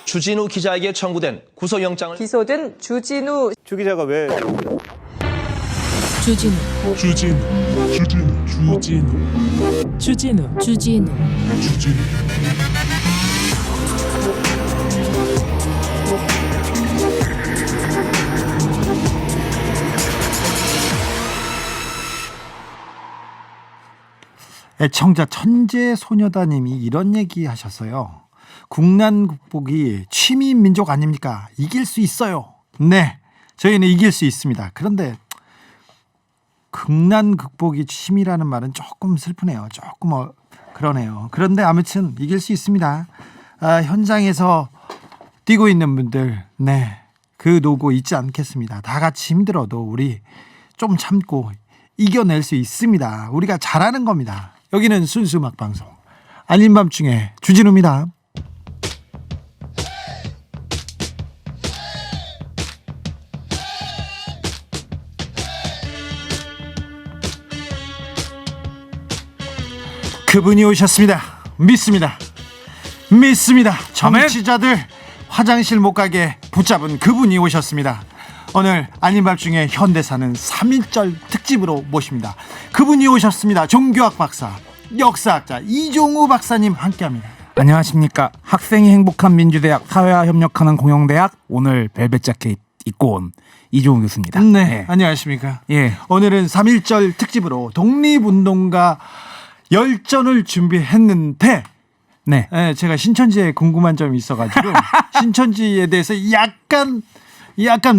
주진우 기자에게 청구된 구속영장을 기소된 주진우 주 기자가 왜 주진우 애청자 천재소녀다님이 이런 얘기 하셨어요. 국난 극복이 취미 민족 아닙니까? 이길 수 있어요. 네, 저희는 이길 수 있습니다. 그런데 국난 극복이 취미라는 말은 조금 슬프네요. 조금 그러네요. 그런데 아무튼 이길 수 있습니다. 현장에서 뛰고 있는 분들, 네, 그 노고 잊지 않겠습니다. 다 같이 힘들어도 우리 좀 참고 이겨낼 수 있습니다. 우리가 잘하는 겁니다. 여기는 순수 음악 방송 아닌 밤중에 주진우입니다. 그분이 오셨습니다. 믿습니다. 정치자들 화장실 못 가게 붙잡은 그분이 오셨습니다. 오늘 아닌 밤중에 현대사는 3.1절 특집으로 모십니다. 그분이 오셨습니다. 종교학 박사, 역사학자 이종우 박사님 함께합니다. 안녕하십니까. 학생이 행복한 민주대학 사회와 협력하는 공영대학 오늘 벨벳 자켓 입고 온 이종우 교수입니다. 네, 안녕하십니까. 예. 오늘은 3.1절 특집으로 독립운동가 열전을 준비했는데 네. 제가 신천지에 궁금한 점이 있어가지고 신천지에 대해서 약간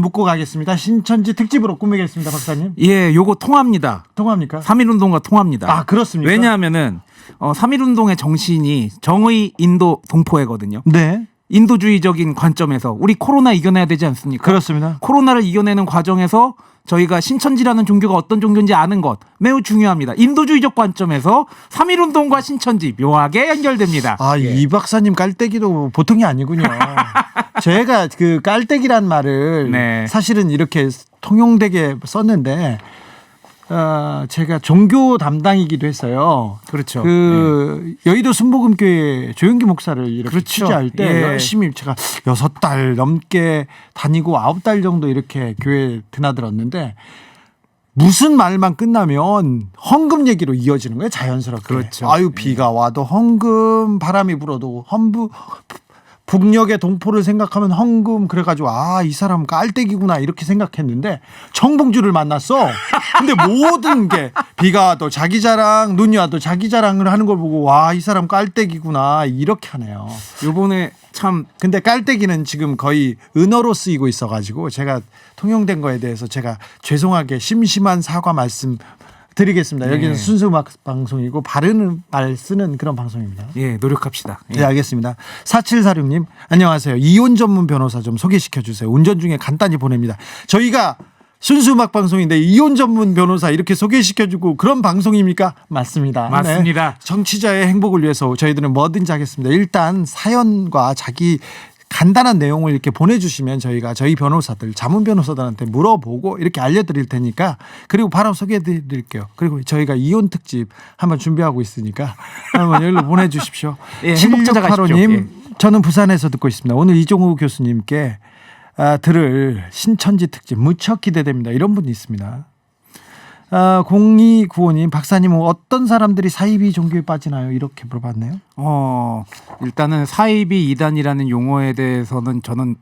묻고 가겠습니다. 신천지 특집으로 꾸미겠습니다, 박사님. 예, 요거 통합니다. 통합니까? 3.1운동과 통합니다. 아, 그렇습니까? 왜냐하면은 3.1운동의 정신이 정의 인도 동포회거든요. 네, 인도주의적인 관점에서 우리 코로나 이겨내야 되지 않습니까? 그렇습니다. 코로나를 이겨내는 과정에서 저희가 신천지라는 종교가 어떤 종교인지 아는 것 매우 중요합니다. 인도주의적 관점에서 3.1운동과 신천지 묘하게 연결됩니다. 이 박사님 깔때기도 보통이 아니군요. 제가 그 깔때기란 말을 네. 사실은 이렇게 통용되게 썼는데 제가 종교 담당이기도 했어요. 그렇죠. 여의도 순복음교회 조영기 목사를 이렇게 그렇죠. 취재할 때 예. 열심히 제가 6달 넘게 다니고 9달 정도 이렇게 교회에 드나들었는데 무슨 말만 끝나면 헌금 얘기로 이어지는 거예요, 자연스럽게. 그렇죠. 비가 와도 헌금, 바람이 불어도 북녘의 동포를 생각하면 헌금. 그래가지고 이 사람 깔때기구나 이렇게 생각했는데 정봉주를 만났어. 근데 모든 게 비가 와도 자기 자랑, 눈이 와도 자기 자랑을 하는 걸 보고 이 사람 깔때기구나 이렇게 하네요. 요번에 참 근데 깔때기는 지금 거의 은어로 쓰이고 있어가지고 제가 통용된 거에 대해서 제가 죄송하게 심심한 사과 말씀 드리겠습니다. 여기는 순수 음악 방송이고 바르는 말 쓰는 그런 방송입니다. 예, 노력합시다. 예. 네, 알겠습니다. 4746님 안녕하세요. 이혼 전문 변호사 좀 소개시켜 주세요. 운전 중에 간단히 보냅니다. 저희가 순수 음악 방송인데 이혼 전문 변호사 이렇게 소개시켜주고 그런 방송입니까? 맞습니다. 맞습니다. 네. 정치자의 행복을 위해서 저희들은 뭐든지 하겠습니다. 일단 사연과 자기 간단한 내용을 이렇게 보내주시면 저희가 저희 변호사들, 자문 변호사들한테 물어보고 이렇게 알려드릴 테니까, 그리고 바로 소개해드릴게요. 그리고 저희가 이혼 특집 한번 준비하고 있으니까 한번 여기로 보내주십시오. 예, 행복 찾아가십시오. 7685님, 예. 저는 부산에서 듣고 있습니다. 오늘 이종우 교수님께 들을 신천지 특집 무척 기대됩니다. 이런 분이 있습니다. 0295님, 박사님은 어떤 사람들이 사이비 종교에 빠지나요? 이렇게 물어봤네요. 일단은 사이비 이단이라는 용어에 대해서는 저는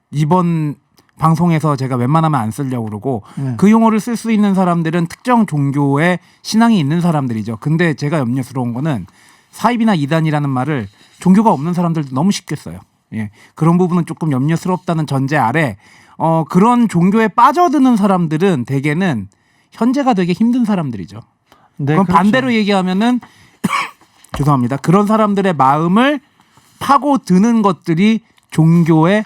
이번 방송에서 제가 웬만하면 안 쓰려고 그러고 그 용어를 쓸 수 있는 사람들은 특정 종교에 신앙이 있는 사람들이죠. 근데 제가 염려스러운 거는 사이비나 이단이라는 말을 종교가 없는 사람들도 너무 쉽게 써요. 예, 그런 부분은 조금 염려스럽다는 전제 아래 그런 종교에 빠져드는 사람들은 대개는 현재가 되게 힘든 사람들이죠. 네, 그럼 그렇죠. 반대로 얘기하면은 죄송합니다. 그런 사람들의 마음을 파고드는 것들이 종교의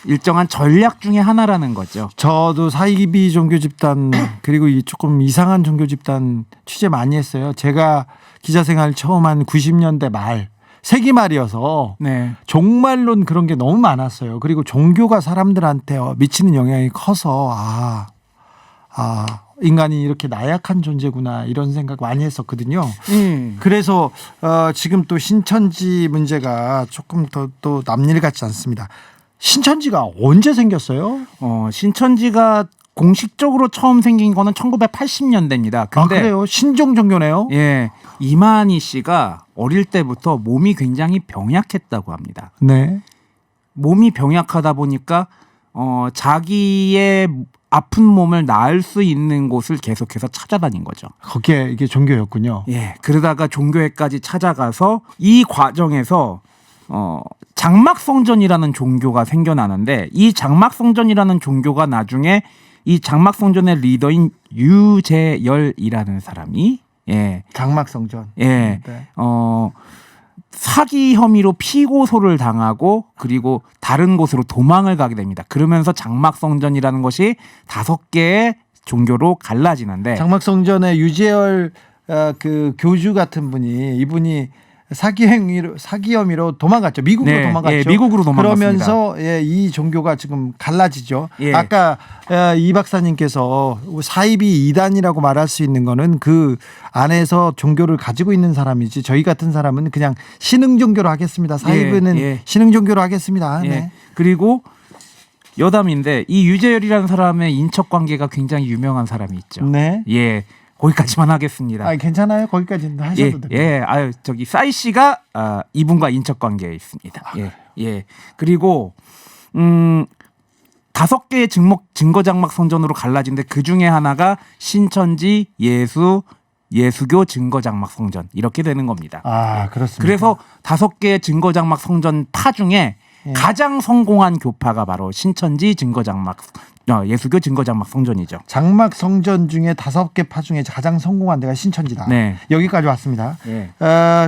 일정한 전략 중에 하나라는 거죠. 저도 사이비 종교 집단 그리고 이 조금 이상한 종교 집단 취재 많이 했어요. 제가 기자 생활 처음 한 90년대 말 세기말이어서 네. 종말론 그런 게 너무 많았어요. 그리고 종교가 사람들한테 미치는 영향이 커서 인간이 이렇게 나약한 존재구나 이런 생각 많이 했었거든요. 음. 그래서 지금 또 신천지 문제가 조금 더 또 남일 같지 않습니다. 신천지가 언제 생겼어요? 신천지가 공식적으로 처음 생긴 거는 1980년대입니다. 근데 그래요? 신종 종교네요. 예, 이만희 씨가 어릴 때부터 몸이 굉장히 병약했다고 합니다. 네. 몸이 병약하다 보니까 자기의 아픈 몸을 나을 수 있는 곳을 계속해서 찾아다닌 거죠. 거기에 이게 종교였군요. 예, 그러다가 종교회까지 찾아가서 이 과정에서 장막성전이라는 종교가 생겨나는데 이 장막성전이라는 종교가 나중에 이 장막성전의 리더인 유재열이라는 사람이 장막성전. 네. 네. 사기 혐의로 피고소를 당하고 그리고 다른 곳으로 도망을 가게 됩니다. 그러면서 장막성전이라는 것이 5개의 종교로 갈라지는데 장막성전의 유재열 그 교주 같은 분이 이분이 사기 혐의로 도망갔죠. 미국으로 도망갔죠. 예, 미국으로 도망갔습니다. 그러면서 이 종교가 지금 갈라지죠. 예. 아까 이 박사님께서 사이비 이단이라고 말할 수 있는 거는 그 안에서 종교를 가지고 있는 사람이지 저희 같은 사람은 그냥 신흥 종교로 하겠습니다. 사이비는 신흥 종교로 하겠습니다. 예. 네. 그리고 여담인데 이 유재열이라는 사람의 인척 관계가 굉장히 유명한 사람이 있죠. 네. 예. 거기까지만 하겠습니다. 괜찮아요. 거기까지는 하셔도 됩니다. 예, 저기 싸이 씨가 이분과 인척 관계에 있습니다. 예. 그리고 5개의 증거장막 성전으로 갈라진데 그 중에 하나가 신천지 예수교 증거장막 성전 이렇게 되는 겁니다. 그렇습니다. 그래서 5개의 증거장막 성전 파 중에 가장 성공한 교파가 바로 신천지 증거장막 예수교 증거장막 성전이죠. 장막 성전 중에 5개 파 중에 가장 성공한 데가 신천지다. 네. 여기까지 왔습니다. 네.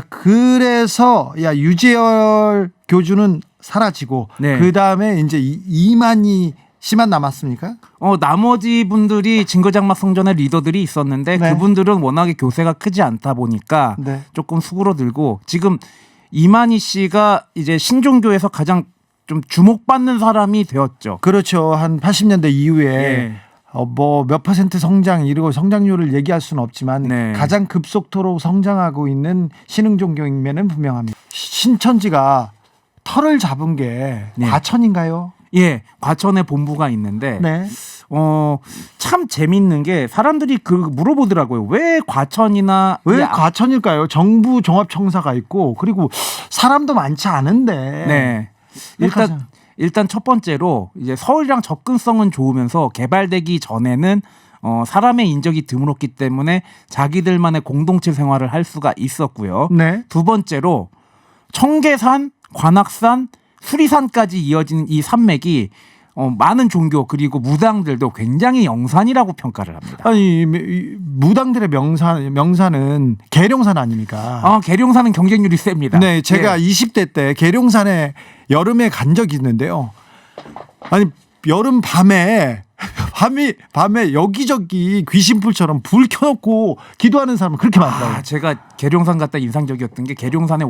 그래서 유재열 교주는 사라지고 그 다음에 이제 이만희 씨만 남았습니까? 나머지 분들이 증거장막 성전의 리더들이 있었는데 그분들은 워낙에 교세가 크지 않다 보니까 조금 수그러들고 지금 이만희 씨가 이제 신종교에서 가장 좀 주목받는 사람이 되었죠. 그렇죠. 한 80년대 이후에 몇 퍼센트 성장 이러고 성장률을 얘기할 수는 없지만 가장 급속도로 성장하고 있는 신흥 종교임에는 분명합니다. 신천지가 털을 잡은 게 과천인가요? 예, 과천에 본부가 있는데 참 재밌는 게 사람들이 물어보더라고요. 왜 과천이나 왜 과천일까요? 정부 종합청사가 있고 그리고 사람도 많지 않은데. 일단 첫 번째로 이제 서울이랑 접근성은 좋으면서 개발되기 전에는 사람의 인적이 드물었기 때문에 자기들만의 공동체 생활을 할 수가 있었고요. 두 번째로 청계산, 관악산, 수리산까지 이어지는 이 산맥이 많은 종교 그리고 무당들도 굉장히 영산이라고 평가를 합니다. 아니 무당들의 명산은 계룡산 아닙니까? 계룡산은 경쟁률이 셉니다. 네, 제가 20대 때 계룡산에 여름에 간 적이 있는데요. 아니 여름 밤에 여기저기 귀신풀처럼 불 켜놓고 기도하는 사람은 그렇게 많더라고요. 제가 계룡산 갔다 인상적이었던 게 계룡산에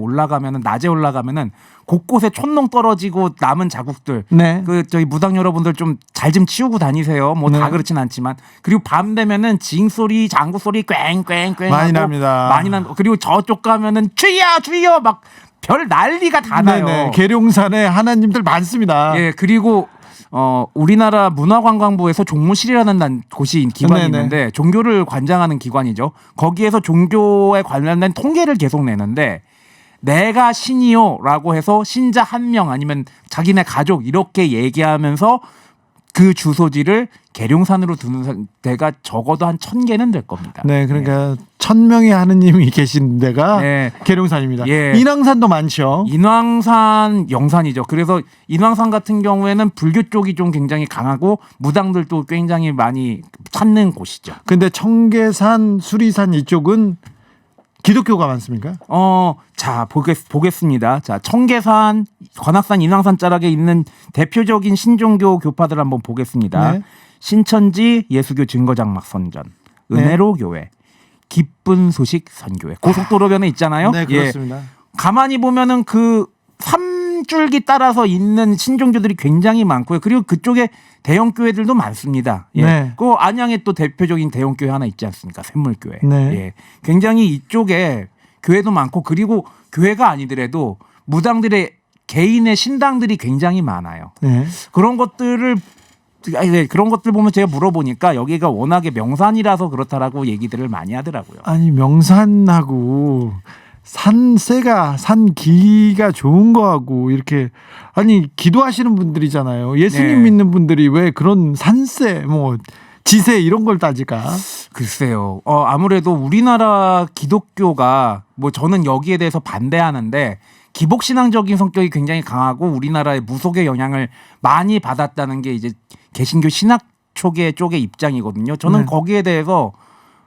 낮에 올라가면은 곳곳에 촌농 떨어지고 남은 자국들. 저희 무당 여러분들 좀 잘 좀 치우고 다니세요. 다 그렇진 않지만. 그리고 밤 되면은 징소리, 장구소리 꽹꽹꽹 많이 납니다. 그리고 저쪽 가면은 주여 막 별 난리가 다 나요. 계룡산에 하나님들 많습니다. 예, 그리고 우리나라 문화관광부에서 종무실이라는 기관이 있는데 종교를 관장하는 기관이죠. 거기에서 종교에 관련된 통계를 계속 내는데 내가 신이요라고 해서 신자 1명 아니면 자기네 가족 이렇게 얘기하면서 그 주소지를 계룡산으로 두는 데가 적어도 한 1000개는 될 겁니다. 네, 그러니까 1000명의 하느님이 계신 데가 계룡산입니다. 인왕산도 많죠. 인왕산 영산이죠. 그래서 인왕산 같은 경우에는 불교 쪽이 좀 굉장히 강하고 무당들도 굉장히 많이 찾는 곳이죠. 근데 청계산, 수리산 이쪽은 기독교가 많습니까? 자, 보겠습니다. 자, 청계산, 관악산, 인왕산 자락에 있는 대표적인 신종교 교파들 한번 보겠습니다. 신천지 예수교 증거장막 선전, 은혜로 교회, 기쁜 소식 선교회. 고속도로변에 있잖아요. 네, 그렇습니다. 가만히 보면은 그 3줄기 따라서 있는 신종교들이 굉장히 많고요. 그리고 그쪽에 대형 교회들도 많습니다. 예. 네. 그 안양에 또 대표적인 대형 교회 하나 있지 않습니까? 샘물교회. 네. 예. 굉장히 이쪽에 교회도 많고 그리고 교회가 아니더라도 무당들의 개인의 신당들이 굉장히 많아요. 네. 그런 것들을 그런 것들 보면 제가 물어보니까 여기가 워낙에 명산이라서 그렇다라고 얘기들을 많이 하더라고요. 아니 명산하고 산세가 산기가 좋은 거하고 이렇게 아니 기도하시는 분들이잖아요. 예수님 네. 믿는 분들이 왜 그런 산세 뭐 지세 이런 걸 따질까? 글쎄요. 아무래도 우리나라 기독교가 뭐 저는 여기에 대해서 반대하는데 기복신앙적인 성격이 굉장히 강하고 우리나라의 무속의 영향을 많이 받았다는 게 이제 개신교 신학 쪽의 입장이거든요. 저는 네. 거기에 대해서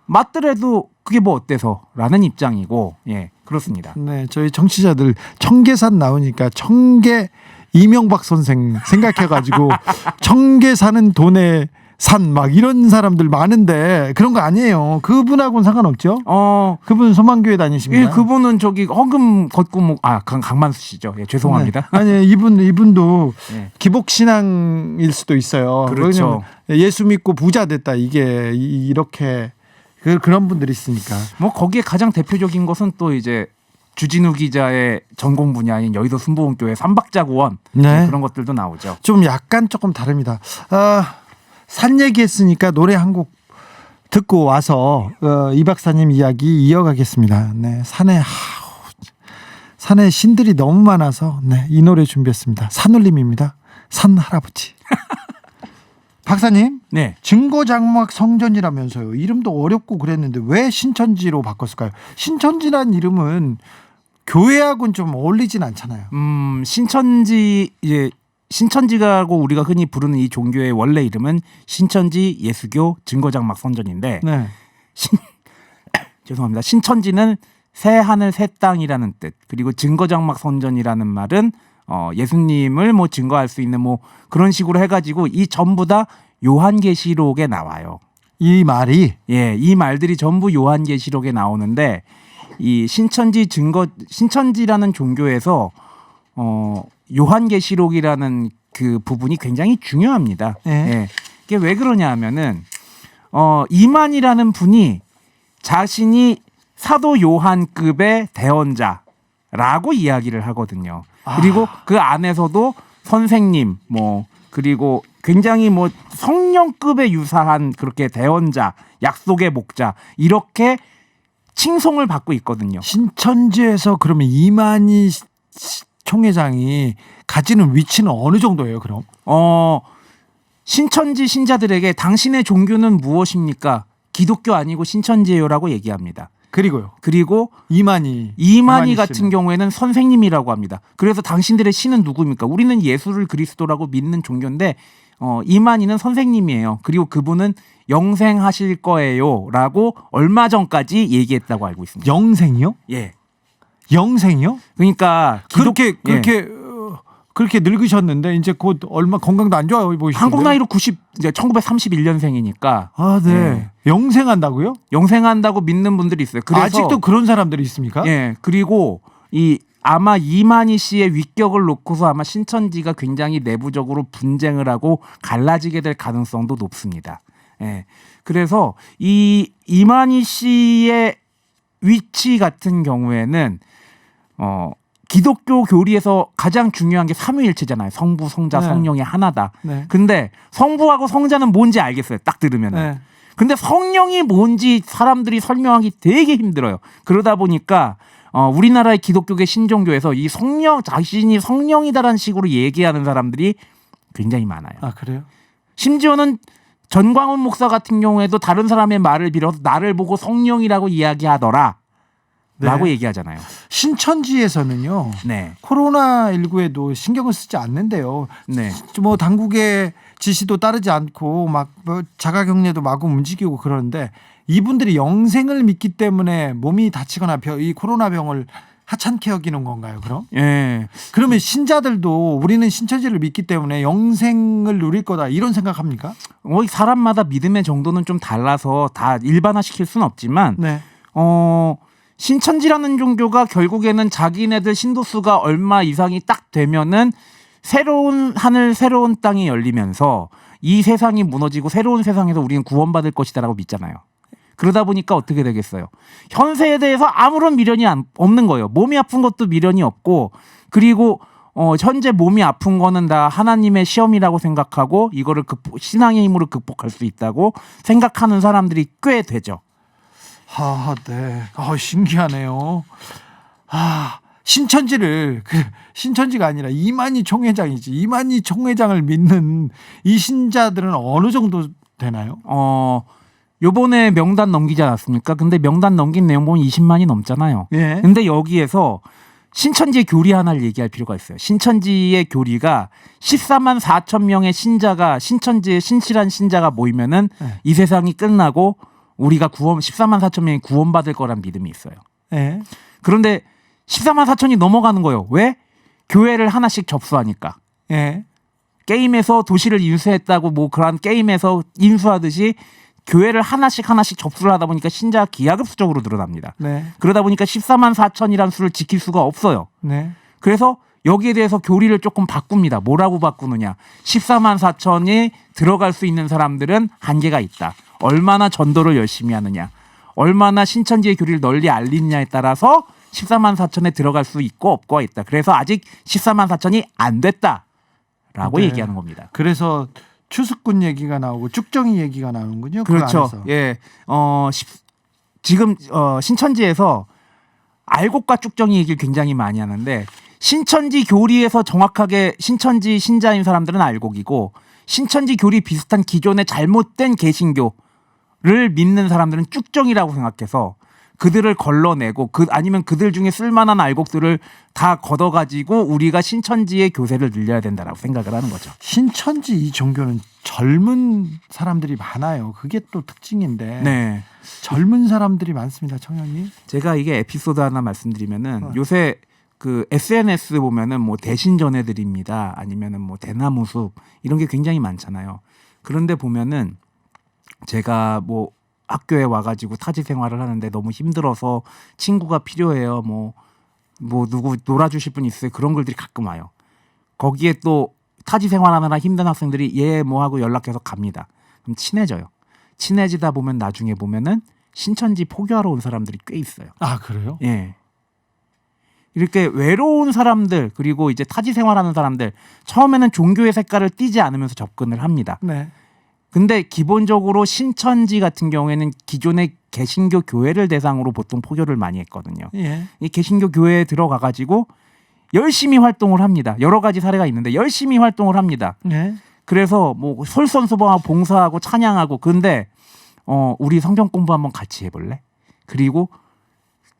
맞더라도 그게 뭐 어때서라는 입장이고 예 그렇습니다. 네, 저희 청취자들 청계산 나오니까 청계 이명박 선생 생각해가지고 청계 사는 돈에 산 막 이런 사람들 많은데 그런 거 아니에요. 그분하고는 상관없죠. 그분 소망교회 다니십니다. 예, 그분은 저기 헌금 걷고 강만수 씨죠. 예, 죄송합니다. 네. 아니 이분도 예. 기복 신앙일 수도 있어요. 그렇죠. 왜냐면 예수 믿고 부자 됐다 이게 이렇게 그런 분들이 있으니까. 뭐 거기에 가장 대표적인 것은 또 이제 주진우 기자의 전공 분야인 여의도 순복음교회 삼박자구원 네. 그런 것들도 나오죠. 좀 약간 조금 다릅니다. 산 얘기했으니까 노래 한 곡 듣고 와서 이 박사님 이야기 이어가겠습니다. 네, 산에 신들이 너무 많아서 네, 이 노래 준비했습니다. 산울림입니다. 산 할아버지. 박사님, 네. 증거장막 성전이라면서요. 이름도 어렵고 그랬는데 왜 신천지로 바꿨을까요? 신천지란 이름은 교회하고는 좀 어울리진 않잖아요. 신천지가고 우리가 흔히 부르는 이 종교의 원래 이름은 신천지 예수교 증거장막 선전인데 네. 죄송합니다. 신천지는 새 하늘 새 땅이라는 뜻 그리고 증거장막 선전이라는 말은 예수님을 뭐 증거할 수 있는 뭐 그런 식으로 해가지고 이 전부 다 요한계시록에 나와요. 이 말이 예, 이 말들이 전부 요한계시록에 나오는데 이 신천지라는 종교에서 요한계시록이라는 그 부분이 굉장히 중요합니다. 네. 예. 이게 왜 그러냐 하면은 이만이라는 분이 자신이 사도 요한급의 대언자라고 이야기를 하거든요. 그리고 그 안에서도 선생님 뭐 그리고 굉장히 뭐 성령급에 유사한 그렇게 대언자, 약속의 목자 이렇게 칭송을 받고 있거든요. 신천지에서 그러면 이만희 총회장이 가지는 위치는 어느 정도예요, 그럼? 신천지 신자들에게 당신의 종교는 무엇입니까? 기독교 아니고 신천지예요라고 얘기합니다. 그리고 이만희 같은 씨는. 경우에는 선생님이라고 합니다. 그래서 당신들의 신은 누구입니까? 우리는 예수를 그리스도라고 믿는 종교인데 이만희는 선생님이에요. 그리고 그분은 영생하실 거예요라고 얼마 전까지 얘기했다고 알고 있습니다. 영생이요? 예. 영생이요? 그러니까 그렇게 늙으셨는데 이제 곧 얼마 건강도 안 좋아 보이시는데. 한국 나이로 1931년생이니까 네. 예. 영생한다고요? 영생한다고 믿는 분들이 있어요. 그래서 아직도 그런 사람들이 있습니까? 예. 그리고 아마 이만희 씨의 위격을 놓고서 아마 신천지가 굉장히 내부적으로 분쟁을 하고 갈라지게 될 가능성도 높습니다. 예. 그래서 이 이만희 씨의 위치 같은 경우에는 기독교 교리에서 가장 중요한 게 삼위일체잖아요. 성부, 성자, 네. 성령이 하나다. 네. 근데 성부하고 성자는 뭔지 알겠어요. 딱 들으면은. 네. 근데 성령이 뭔지 사람들이 설명하기 되게 힘들어요. 그러다 보니까 우리나라의 기독교계 신종교에서 이 자신이 성령이다라는 식으로 얘기하는 사람들이 굉장히 많아요. 아, 그래요? 심지어는 전광훈 목사 같은 경우에도 다른 사람의 말을 빌어서 나를 보고 성령이라고 이야기하더라. 라고 얘기하잖아요. 신천지에서는요. 네. 코로나19에도 신경을 쓰지 않는데요. 네. 뭐 당국의 지시도 따르지 않고 막 뭐 자가격리도 마구 움직이고 그러는데 이분들이 영생을 믿기 때문에 몸이 다치거나 이 코로나 병을 하찮게 여기는 건가요, 그럼? 예. 그러면 신자들도 우리는 신천지를 믿기 때문에 영생을 누릴 거다 이런 생각합니까? 사람마다 믿음의 정도는 좀 달라서 다 일반화시킬 수는 없지만 네. 신천지라는 종교가 결국에는 자기네들 신도수가 얼마 이상이 딱 되면은 새로운 하늘 새로운 땅이 열리면서 이 세상이 무너지고 새로운 세상에서 우리는 구원받을 것이다라고 믿잖아요. 그러다 보니까 어떻게 되겠어요? 현세에 대해서 아무런 미련이 없는 거예요. 몸이 아픈 것도 미련이 없고, 그리고 현재 몸이 아픈 거는 다 하나님의 시험이라고 생각하고 이거를 신앙의 힘으로 극복할 수 있다고 생각하는 사람들이 꽤 되죠. 네. 신기하네요. 신천지가 아니라 이만희 총회장이지. 이만희 총회장을 믿는 이 신자들은 어느 정도 되나요? 요번에 명단 넘기지 않았습니까? 근데 명단 넘긴 내용 보면 20만이 넘잖아요. 예. 근데 여기에서 신천지의 교리 하나를 얘기할 필요가 있어요. 신천지의 교리가 14만 4천 명의 신자가 신천지의 신실한 신자가 모이면은 이 세상이 끝나고 우리가 14만 4천 명이 구원받을 거란 믿음이 있어요. 예. 그런데 14만 4천이 넘어가는 거예요. 왜? 교회를 하나씩 접수하니까. 예. 게임에서 도시를 인수했다고 뭐 그런 게임에서 인수하듯이 교회를 하나씩 접수를 하다 보니까 신자가 기하급수적으로 늘어납니다. 네. 그러다 보니까 14만 4천이라는 수를 지킬 수가 없어요. 네. 그래서 여기에 대해서 교리를 조금 바꿉니다. 뭐라고 바꾸느냐. 14만 4천이 들어갈 수 있는 사람들은 한계가 있다. 얼마나 전도를 열심히 하느냐. 얼마나 신천지의 교리를 널리 알리느냐에 따라서 14만 4천에 들어갈 수 있고 없고가 있다. 그래서 아직 14만 4천이 안 됐다라고 네. 얘기하는 겁니다. 그래서 추수꾼 얘기가 나오고 쭉정이 얘기가 나오는군요. 그렇죠. 예. 지금 신천지에서 알곡과 쭉정이 얘기를 굉장히 많이 하는데 신천지 교리에서 정확하게 신천지 신자인 사람들은 알곡이고 신천지 교리 비슷한 기존의 잘못된 개신교를 믿는 사람들은 쭉정이라고 생각해서 그들을 걸러내고 아니면 그들 중에 쓸만한 알곡들을 다 걷어가지고 우리가 신천지의 교세를 늘려야 된다라고 생각을 하는 거죠. 신천지 이 종교는 젊은 사람들이 많아요. 그게 또 특징인데 네. 젊은 사람들이 많습니다. 청년님. 제가 이게 에피소드 하나 말씀드리면은 요새 그 SNS 보면은 뭐 대신 전해드립니다. 아니면은 뭐 대나무숲 이런 게 굉장히 많잖아요. 그런데 보면은 제가 뭐 학교에 와가지고 타지 생활을 하는데 너무 힘들어서 친구가 필요해요. 뭐 누구 놀아주실 분 있어요? 그런 글들이 가끔 와요. 거기에 또 타지 생활하느라 힘든 학생들이 예 뭐 하고 연락해서 갑니다. 그럼 친해져요. 친해지다 보면 나중에 보면은 신천지 포교하러 온 사람들이 꽤 있어요. 아 그래요? 예. 이렇게 외로운 사람들 그리고 이제 타지 생활하는 사람들 처음에는 종교의 색깔을 띠지 않으면서 접근을 합니다. 네. 근데 기본적으로 신천지 같은 경우에는 기존의 개신교 교회를 대상으로 보통 포교를 많이 했거든요. 예. 이 개신교 교회에 들어가 가지고 열심히 활동을 합니다. 여러 가지 사례가 있는데 열심히 활동을 합니다. 네. 그래서 뭐 솔선수범하고 봉사하고 찬양하고 근데 우리 성경 공부 한번 같이 해볼래? 그리고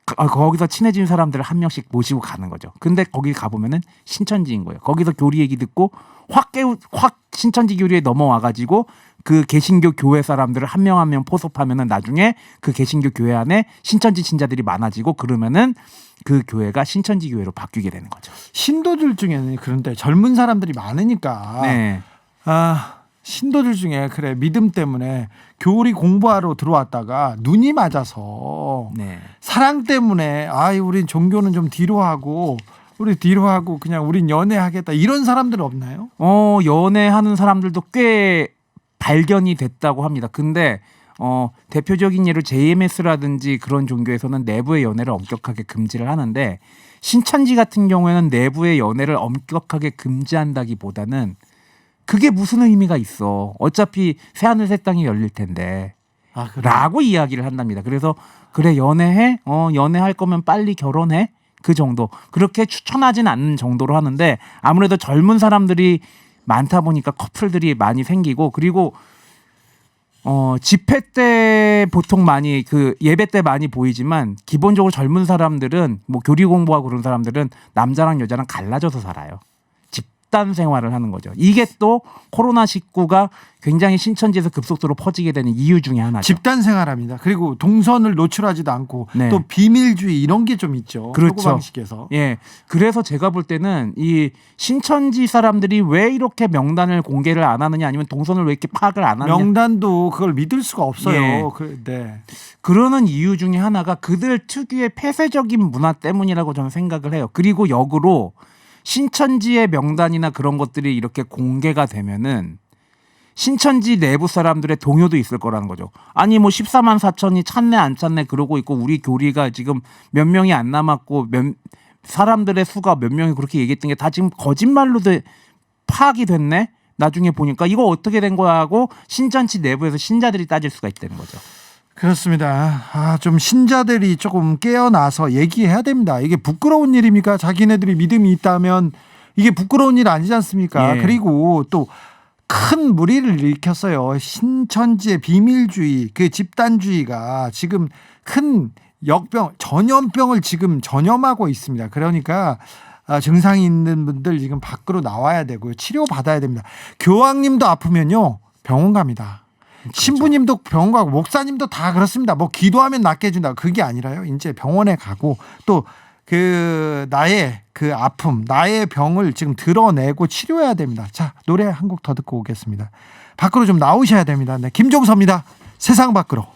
거기서 친해진 사람들을 한 명씩 모시고 가는 거죠. 근데 거기 가보면은 신천지인 거예요. 거기서 교리 얘기 듣고 확 신천지 교리에 넘어와가지고 그 개신교 교회 사람들을 한 명 한 명 포섭하면은 나중에 그 개신교 교회 안에 신천지 신자들이 많아지고 그러면은 그 교회가 신천지 교회로 바뀌게 되는 거죠. 신도들 중에는 그런데 젊은 사람들이 많으니까 네. 신도들 중에 그래 믿음 때문에 교리 공부하러 들어왔다가 눈이 맞아서 네. 사랑 때문에 우린 종교는 좀 뒤로 하고 그냥 우린 연애하겠다 이런 사람들 없나요? 연애하는 사람들도 꽤 발견이 됐다고 합니다. 근데 대표적인 예로 JMS라든지 그런 종교에서는 내부의 연애를 엄격하게 금지를 하는데 신천지 같은 경우에는 내부의 연애를 엄격하게 금지한다기보다는 그게 무슨 의미가 있어. 어차피 새하늘 새 땅이 열릴 텐데. 라고 이야기를 한답니다. 그래서 그래 연애해? 연애할 거면 빨리 결혼해? 그 정도. 그렇게 추천하진 않는 정도로 하는데 아무래도 젊은 사람들이 많다 보니까 커플들이 많이 생기고 그리고 집회 때 보통 많이 그 예배 때 많이 보이지만 기본적으로 젊은 사람들은 뭐 교리 공부하고 그런 사람들은 남자랑 여자랑 갈라져서 살아요. 집단 생활을 하는 거죠. 이게 또 코로나19가 굉장히 신천지에서 급속도로 퍼지게 되는 이유 중에 하나죠. 집단 생활합니다. 그리고 동선을 노출하지도 않고 네. 또 비밀주의 이런 게 좀 있죠. 그렇죠. 사고방식에서. 예. 그래서 제가 볼 때는 이 신천지 사람들이 왜 이렇게 명단을 공개를 안 하느냐 아니면 동선을 왜 이렇게 파악을 안 하느냐. 명단도 그걸 믿을 수가 없어요. 예. 네. 그러는 이유 중에 하나가 그들 특유의 폐쇄적인 문화 때문이라고 저는 생각을 해요. 그리고 역으로 신천지의 명단이나 그런 것들이 이렇게 공개가 되면은 신천지 내부 사람들의 동요도 있을 거라는 거죠. 아니 뭐 14만 4천이 찾네 안 찾네 그러고 있고 우리 교리가 지금 몇 명이 안 남았고 사람들의 수가 몇 명이 그렇게 얘기했던 게 다 지금 거짓말로 파악이 됐네. 나중에 보니까 이거 어떻게 된 거야 하고 신천지 내부에서 신자들이 따질 수가 있다는 거죠. 그렇습니다. 좀 신자들이 조금 깨어나서 얘기해야 됩니다. 이게 부끄러운 일입니까? 자기네들이 믿음이 있다면 이게 부끄러운 일 아니지 않습니까? 예. 그리고 또 큰 무리를 일으켰어요. 신천지의 비밀주의, 그 집단주의가 지금 큰 전염병을 지금 전염하고 있습니다. 그러니까 증상이 있는 분들 지금 밖으로 나와야 되고요. 치료 받아야 됩니다. 교황님도 아프면요 병원 갑니다. 그렇죠. 신부님도 병원 가고 목사님도 다 그렇습니다. 뭐 기도하면 낫게 해준다 그게 아니라요. 이제 병원에 가고 또 나의 그 아픔, 나의 병을 지금 드러내고 치료해야 됩니다. 자, 노래 한 곡 더 듣고 오겠습니다. 밖으로 좀 나오셔야 됩니다. 네, 김종서입니다. 세상 밖으로.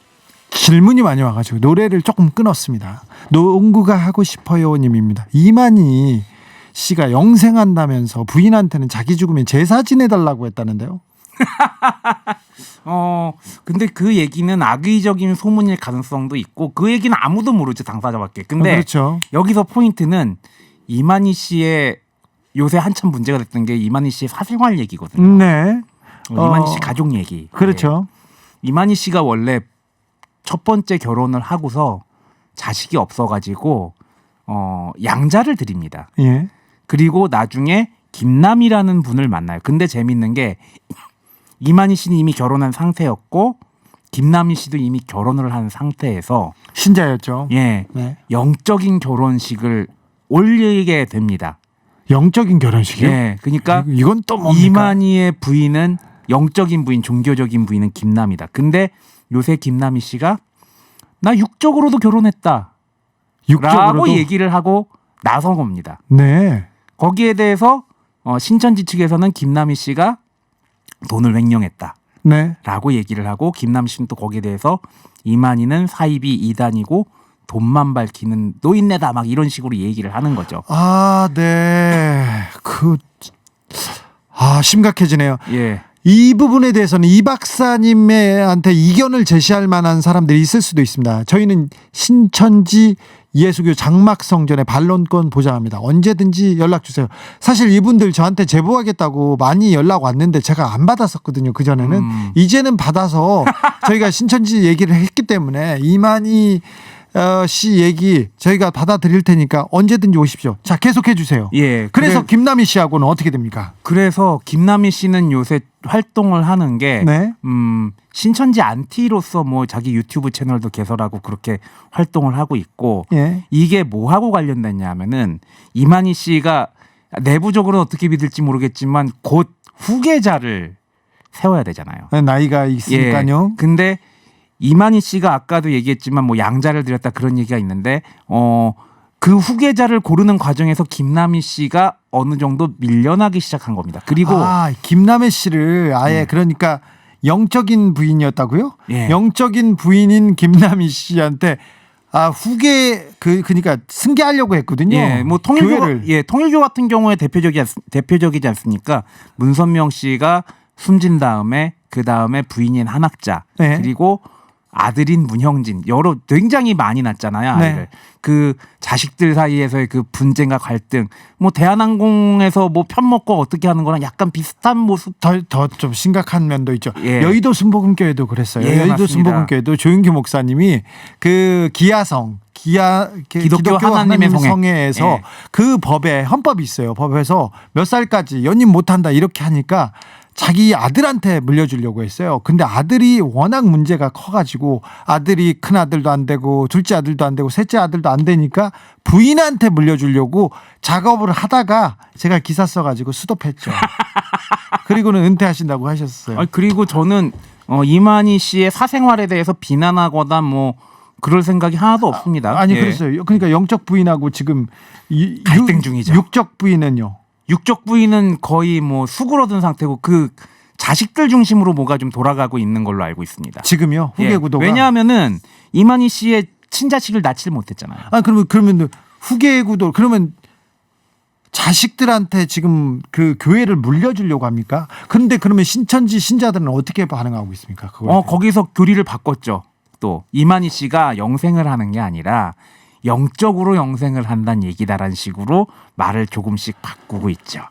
질문이 많이 와가지고 노래를 조금 끊었습니다. 농구가 하고 싶어요 님입니다. 이만희 씨가 영생한다면서 부인한테는 자기 죽으면 제사 지내달라고 했다는데요. 근데 그 얘기는 악의적인 소문일 가능성도 있고 그 얘기는 아무도 모르죠 당사자밖에. 근데 그렇죠. 여기서 포인트는 이만희 씨의 요새 한참 문제가 됐던 게 이만희 씨의 사생활 얘기거든요. 네. 이만희 씨 가족 얘기. 그렇죠. 네. 이만희 씨가 원래 첫 번째 결혼을 하고서 자식이 없어가지고 양자를 드립니다. 예. 그리고 나중에 김남이라는 분을 만나요. 근데 재밌는 게 이만희 씨는 이미 결혼한 상태였고 김남희 씨도 이미 결혼을 한 상태에서 신자였죠. 예, 네. 영적인 결혼식을 올리게 됩니다. 영적인 결혼식이요? 예, 그러니까 이건 또 뭡니까? 이만희의 부인은 영적인 부인, 종교적인 부인은 김남이다. 근데 요새 김남희 씨가 나 육적으로도 결혼했다. 육적으로도? 라고 얘기를 하고 나선 겁니다. 네. 거기에 대해서 신천지 측에서는 김남희 씨가 돈을 횡령했다. 네. 라고 얘기를 하고 김남희 씨는 또 거기에 대해서 이만희는 사입이 이단이고 돈만 밝히는 노인네다 막 이런 식으로 얘기를 하는 거죠. 네. 심각해지네요. 예. 이 부분에 대해서는 이 박사님한테 이견을 제시할 만한 사람들이 있을 수도 있습니다. 저희는 신천지 예수교 장막성전의 반론권 보장합니다. 언제든지 연락 주세요. 사실 이분들 저한테 제보하겠다고 많이 연락 왔는데 제가 안 받았었거든요. 그전에는. 이제는 받아서 저희가 신천지 얘기를 했기 때문에 이만희 씨 얘기 저희가 받아드릴 테니까 언제든지 오십시오. 자, 계속해 주세요. 예. 그래서 김남희 씨하고는 어떻게 됩니까? 그래서 김남희 씨는 요새 활동을 하는 게 네. 신천지 안티로서 뭐 자기 유튜브 채널도 개설하고 그렇게 활동을 하고 있고 예. 이게 뭐하고 관련됐냐면은 이만희 씨가 내부적으로는 어떻게 믿을지 모르겠지만 곧 후계자를 세워야 되잖아요. 나이가 있으니까요. 예. 근데 이만희 씨가 아까도 얘기했지만 뭐 양자를 드렸다 그런 얘기가 있는데 그 후계자를 고르는 과정에서 김남희 씨가 어느 정도 밀려나기 시작한 겁니다. 그리고 김남희 씨를 아예 그러니까 영적인 부인이었다고요? 예. 영적인 부인인 김남희 씨한테 그러니까 승계하려고 했거든요. 예, 뭐 통일교 같은 경우에 대표적이지 않습니까? 문선명 씨가 숨진 다음에 그 다음에 부인인 한학자 네. 그리고 아들인 문형진 굉장히 많이 났잖아요. 아이를. 네. 그 자식들 사이에서의 그 분쟁과 갈등 뭐 대한항공에서 뭐 편먹고 어떻게 하는 거랑 약간 비슷한 모습 더 좀 심각한 면도 있죠. 예. 여의도 순복음교회도 그랬어요. 예, 여의도 맞습니다. 순복음교회도 조윤규 목사님이 그 기독교 하나님의 성회에서 예. 그 법에 헌법이 있어요. 법에서 몇 살까지 연임 못한다 이렇게 하니까 자기 아들한테 물려주려고 했어요. 근데 아들이 워낙 문제가 커가지고 아들이 큰 아들도 안 되고 둘째 아들도 안 되고 셋째 아들도 안 되니까 부인한테 물려주려고 작업을 하다가 제가 기사 써가지고 스톱했죠. 그리고는 은퇴하신다고 하셨어요. 그리고 저는 이만희 씨의 사생활에 대해서 비난하거나 뭐 그럴 생각이 하나도 없습니다. 아니 예. 그랬어요. 그러니까 영적 부인하고 지금 갈등 중이죠. 육적 부인은요. 육적 부인은 거의 뭐 수그러든 상태고 그 자식들 중심으로 뭐가 좀 돌아가고 있는 걸로 알고 있습니다. 지금요? 후계 구도가. 왜냐하면은 이만희 씨의 친자식을 낳지를 못했잖아요. 그러면 후계 구도 그러면 자식들한테 지금 그 교회를 물려주려고 합니까? 그런데 그러면 신천지 신자들은 어떻게 반응하고 있습니까? 거기서 교리를 바꿨죠. 또 이만희 씨가 영생을 하는 게 아니라 영적으로 영생을 한다는 얘기다라는 식으로 말을 조금씩 바꾸고 있죠.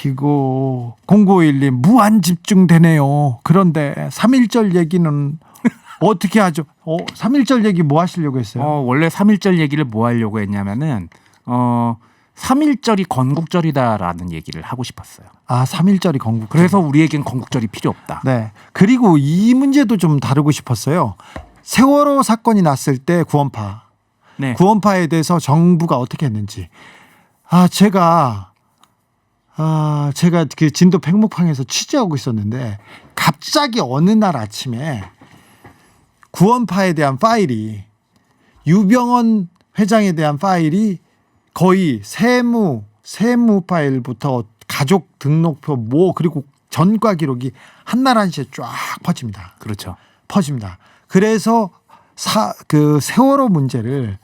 이거 0951님 무한 집중되네요. 그런데 3.1절 얘기는 어떻게 하죠? 3.1절 얘기 뭐 하시려고 했어요? 원래 3.1절 얘기를 뭐 하려고 했냐면은 3.1절이 건국절이다라는 얘기를 하고 싶었어요. 3.1절이 건국. 그래서 우리에겐 건국절이 필요 없다. 네. 그리고 이 문제도 좀 다루고 싶었어요. 세월호 사건이 났을 때 구원파. 네. 구원파에 대해서 정부가 어떻게 했는지. 제가 그 진도 팽목항에서 취재하고 있었는데 갑자기 어느 날 아침에 구원파에 대한 파일이 유병헌 회장에 대한 파일이 거의 세무 파일부터 가족 등록표 그리고 전과 기록이 한날 한시에 쫙 퍼집니다. 그렇죠. 퍼집니다. 그래서 그 세월호 문제를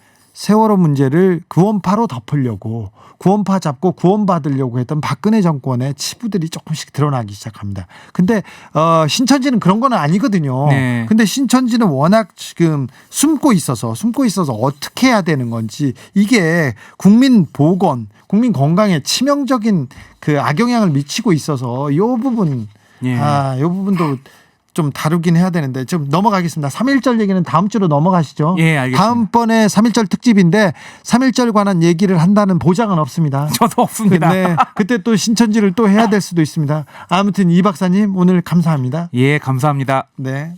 구원파로 덮으려고 구원파 잡고 구원받으려고 했던 박근혜 정권의 치부들이 조금씩 드러나기 시작합니다. 근데 신천지는 그런 건 아니거든요. 네. 근데 신천지는 워낙 지금 숨고 있어서 어떻게 해야 되는 건지 이게 국민 보건, 국민 건강에 치명적인 그 악영향을 미치고 있어서 이 부분 이 부분도 좀 다루긴 해야 되는데 좀 넘어가겠습니다. 3.1절 얘기는 다음 주로 넘어가시죠. 예, 알겠습니다. 다음번에 3.1절 특집인데 3.1절 관한 얘기를 한다는 보장은 없습니다. 저도 없습니다. 네, 그때 또 신천지를 또 해야 될 수도 있습니다. 아무튼 이 박사님 오늘 감사합니다. 예, 감사합니다. 네.